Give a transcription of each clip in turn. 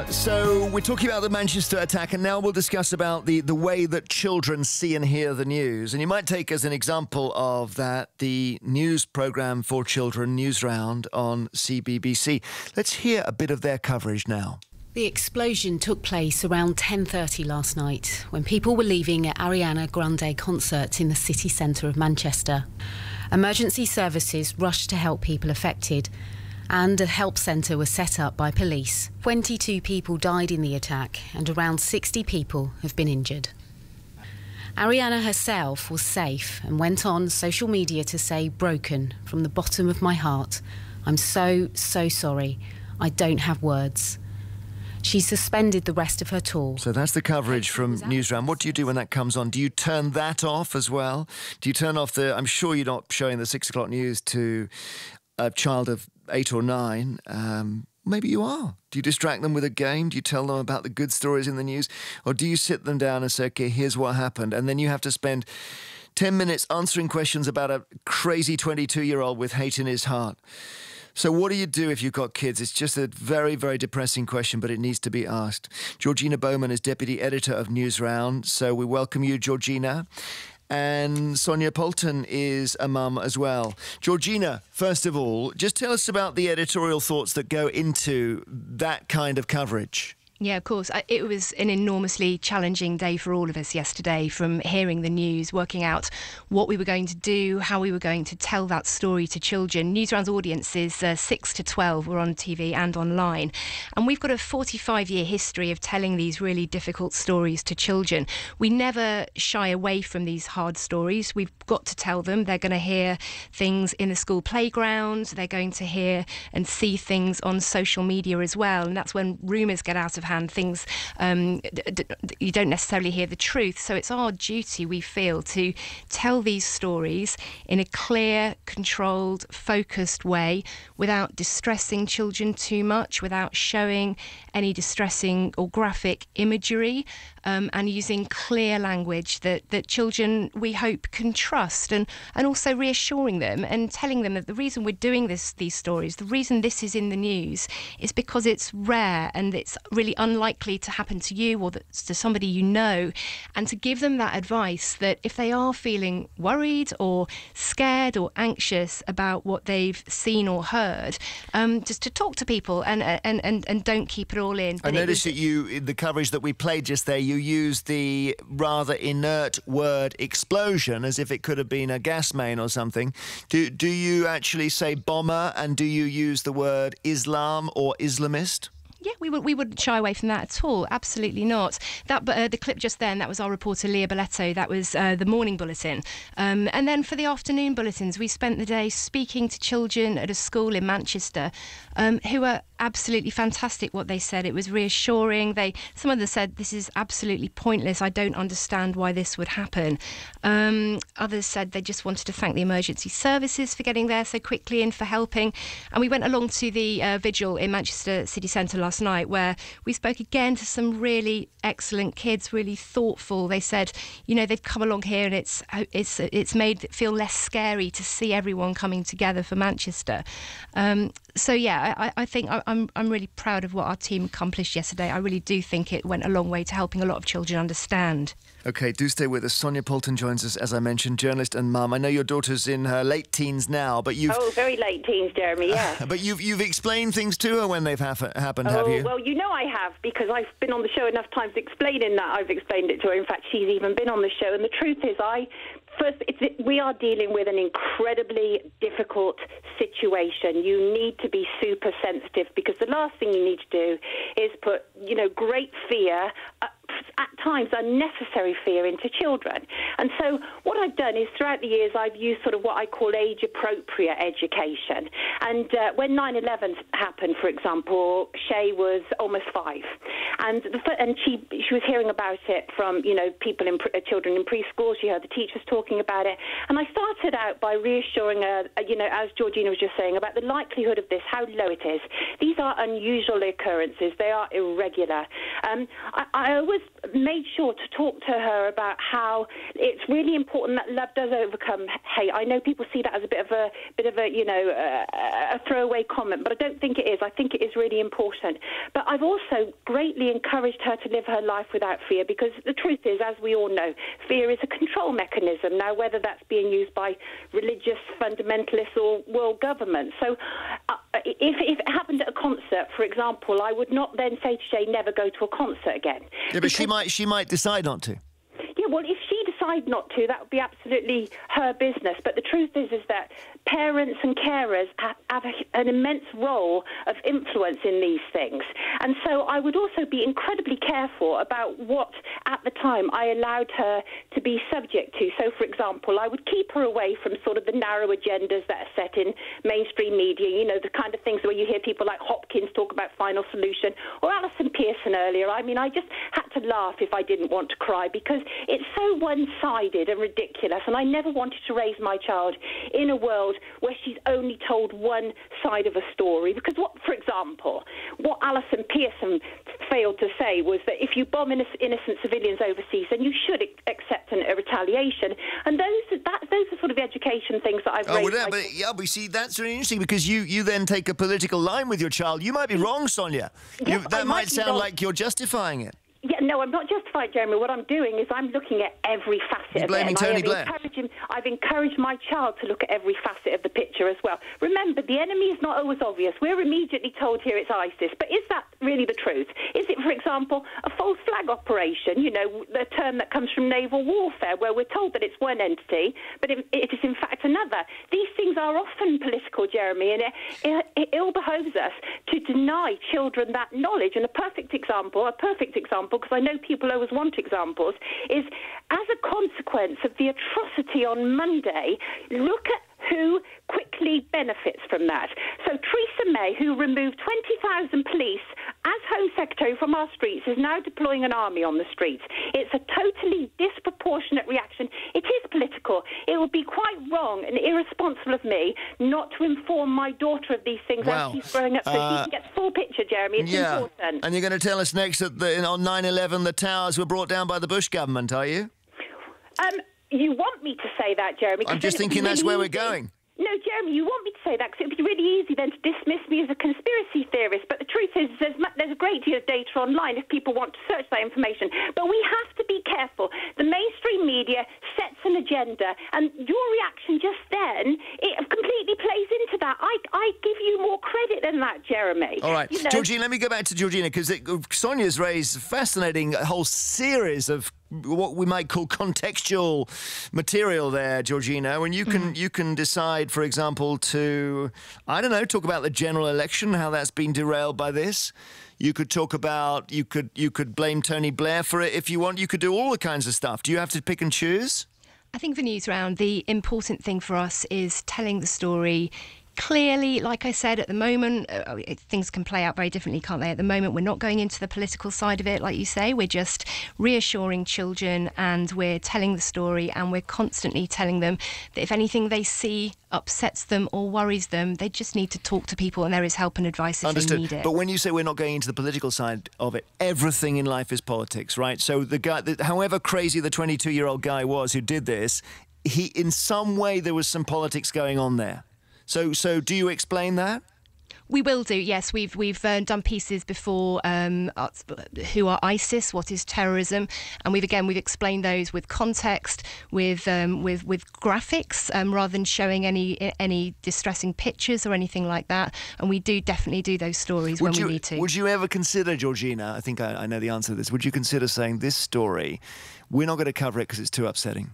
So we're talking about the Manchester attack, and now we'll discuss about the way that children see and hear the news. And you might take as an example of that the news programme for children, Newsround, on CBBC. Let's hear a bit of their coverage now. The explosion took place around 10:30 last night when people were leaving at Ariana Grande concerts in the city centre of Manchester. Emergency services rushed to help people affected, and a help centre was set up by police. 22 people died in the attack and around 60 people have been injured. Ariana herself was safe and went on social media to say, "Broken from the bottom of my heart. I'm so sorry. I don't have words." She suspended the rest of her tour. So that's the coverage from Newsround. What do you do when that comes on? Do you turn that off as well? Do you turn off I'm sure you're not showing the 6 o'clock news to a child of 8 or 9. Maybe you are. Do you distract them with a game? Do you tell them about the good stories in the news? Or do you sit them down and say, OK, here's what happened? And then you have to spend 10 minutes answering questions about a crazy 22-year-old with hate in his heart. So what do you do if you've got kids? It's just a very, very depressing question, but it needs to be asked. Georgina Bowman is Deputy Editor of Newsround, so we welcome you, Georgina. And Sonia Poulton is a mum as well. Georgina, first of all, just tell us about the editorial thoughts that go into that kind of coverage. Yeah, of course. It was an enormously challenging day for all of us yesterday, from hearing the news, working out what we were going to do, how we were going to tell that story to children. Newsround's audience is 6 to 12. We're on TV and online. And we've got a 45-year history of telling these really difficult stories to children. We never shy away from these hard stories. We've got to tell them. They're going to hear things in the school playground. They're going to hear and see things on social media as well. And that's when rumours get out of hand. Things you don't necessarily hear the truth. So it's our duty, we feel, to tell these stories in a clear, controlled, focused way without distressing children too much, without showing any distressing or graphic imagery, and using clear language that children, we hope, can trust, and also reassuring them and telling them that the reason we're doing these stories, the reason this is in the news, is because it's rare and it's really unlikely to happen to you or to somebody you know, and to give them that advice that if they are feeling worried or scared or anxious about what they've seen or heard, just to talk to people and don't keep it all in. I noticed that the coverage that we played just there, you used the rather inert word explosion as if it could have been a gas main or something. Do you actually say bomber, and do you use the word Islam or Islamist? Yeah, we wouldn't shy away from that at all. Absolutely not. The clip just then, that was our reporter Leah Belletto. That was the morning bulletin. And then for the afternoon bulletins, we spent the day speaking to children at a school in Manchester who were absolutely fantastic what they said. It was reassuring. Some of them said, "This is absolutely pointless. I don't understand why this would happen." Others said they just wanted to thank the emergency services for getting there so quickly and for helping. And we went along to the vigil in Manchester City Centre last night, where we spoke again to some really excellent kids, really thoughtful. They said, they've come along here and it's made it feel less scary to see everyone coming together for Manchester. So yeah, I think I'm really proud of what our team accomplished yesterday. I really do think it went a long way to helping a lot of children understand. OK, do stay with us. Sonia Poulton joins us, as I mentioned, journalist and mum. I know your daughter's in her late teens now, but you've... Oh, very late teens, Jeremy, yeah. But you've explained things to her when they've happened, have you? Well, I have, because I've been on the show enough times explaining that. I've explained it to her. In fact, she's even been on the show. And the truth is, we are dealing with an incredibly difficult situation. You need to be super sensitive, because the last thing you need to do is put, great fear, at times unnecessary fear, into children. And so what I've done is, throughout the years, I've used sort of what I call age-appropriate education. And when 9/11 happened, for example, Shay was almost 5. And she was hearing about it from, people children in preschool. She heard the teachers talking about it. And I started out by reassuring her, as Georgina was just saying, about the likelihood of this, how low it is. These are unusual occurrences. They are irregular. I always made sure to talk to her about how it's really important that love does overcome hate. I know people see that as a bit of a a throwaway comment, but I don't think it is. I think it is really important. But I've also greatly encouraged her to live her life without fear, because the truth is, as we all know, fear is a control mechanism. Now, whether that's being used by religious fundamentalists or world governments. So if it happened at a concert, for example, I would not then say to Jay, never go to a concert again. Yeah, but she might decide not to. Yeah, well, if she decides not to, that would be absolutely her business. But the truth is that parents and carers have an immense role of influence in these things. And so I would also be incredibly careful about what, at the time, I allowed her to be subject to. So, for example, I would keep her away from sort of the narrow agendas that are set in mainstream media, you know, the kind of things where you hear people like Hopkins talk about final solution, or Alison Pearson earlier. I mean, I just had to laugh if I didn't want to cry, because it's so one-sided and ridiculous, and I never wanted to raise my child in a world where she's only told one side of a story. Because for example, what Alison Pearson failed to say was that if you bomb innocent civilians overseas, then you should accept a retaliation. And those are sort of education things that I've raised. But see, that's really interesting, because you then take a political line with your child. You might be wrong, Sonia. Yeah, that might sound like you're justifying it. Yeah, no, I'm not justified, Jeremy. What I'm doing is I'm looking at every facet of it. You're blaming Tony Blair. I've encouraged my child to look at every facet of the picture as well. Remember, the enemy is not always obvious. We're immediately told here it's ISIS. But is that really the truth? Is it, for example, a false flag operation, you know, the term that comes from naval warfare, where we're told that it's one entity, but it is in fact another? These things are often political, Jeremy, and it ill behoves us to deny children that knowledge. And a perfect example, because I know people always want examples, is as a consequence of the atrocity on Monday, look at who quickly benefits from that. So Theresa May, who removed 20,000 police as Home Secretary from our streets, is now deploying an army on the streets. It's a totally disproportionate reaction. It is political. It would be quite wrong and irresponsible of me not to inform my daughter of these things as she's growing up, so she can get the full picture, Jeremy. It's important. And you're going to tell us next that on 9/11 the towers were brought down by the Bush government, are you? You want me to say that, Jeremy? I'm just thinking that's where we're going. No, Jeremy, you want me to say that because it would be really easy then to dismiss me as a conspiracy theorist. But the truth is there's a great deal of data online if people want to search that information. But we have to be careful. The mainstream media sets an agenda, and your reaction just then, it completely plays into that. I give you more credit than that, Jeremy. All right. You know? Georgina, let me go back to Georgina, because Sonia's raised a fascinating whole series of what we might call contextual material there, Georgina, and you can decide, for example, to, I don't know, talk about the general election, how that's been derailed by this. You could talk about, you could blame Tony Blair for it if you want. You could do all the kinds of stuff. Do you have to pick and choose? I think for Newsround, the important thing for us is telling the story clearly. Like I said, at the moment, things can play out very differently, can't they? At the moment, we're not going into the political side of it, like you say. We're just reassuring children, and we're telling the story, and we're constantly telling them that if anything they see upsets them or worries them, they just need to talk to people, and there is help and advice if they need it. But when you say we're not going into the political side of it, everything in life is politics, right? So the guy, however crazy the 22-year-old guy was who did this, in some way there was some politics going on there. So do you explain that? We will do, yes. We've done pieces before, who are ISIS, what is terrorism, and we've explained those with context, with graphics, rather than showing any distressing pictures or anything like that. And we do definitely do those stories when we need to. Would you ever consider, Georgina, I think I know the answer to this, would you consider saying this story, we're not going to cover it because it's too upsetting?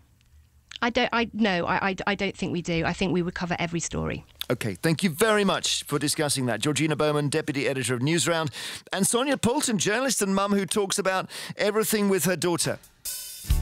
I don't think we do. I think we would cover every story. OK, thank you very much for discussing that. Georgina Bowman, Deputy Editor of Newsround, and Sonia Poulton, journalist and mum who talks about everything with her daughter.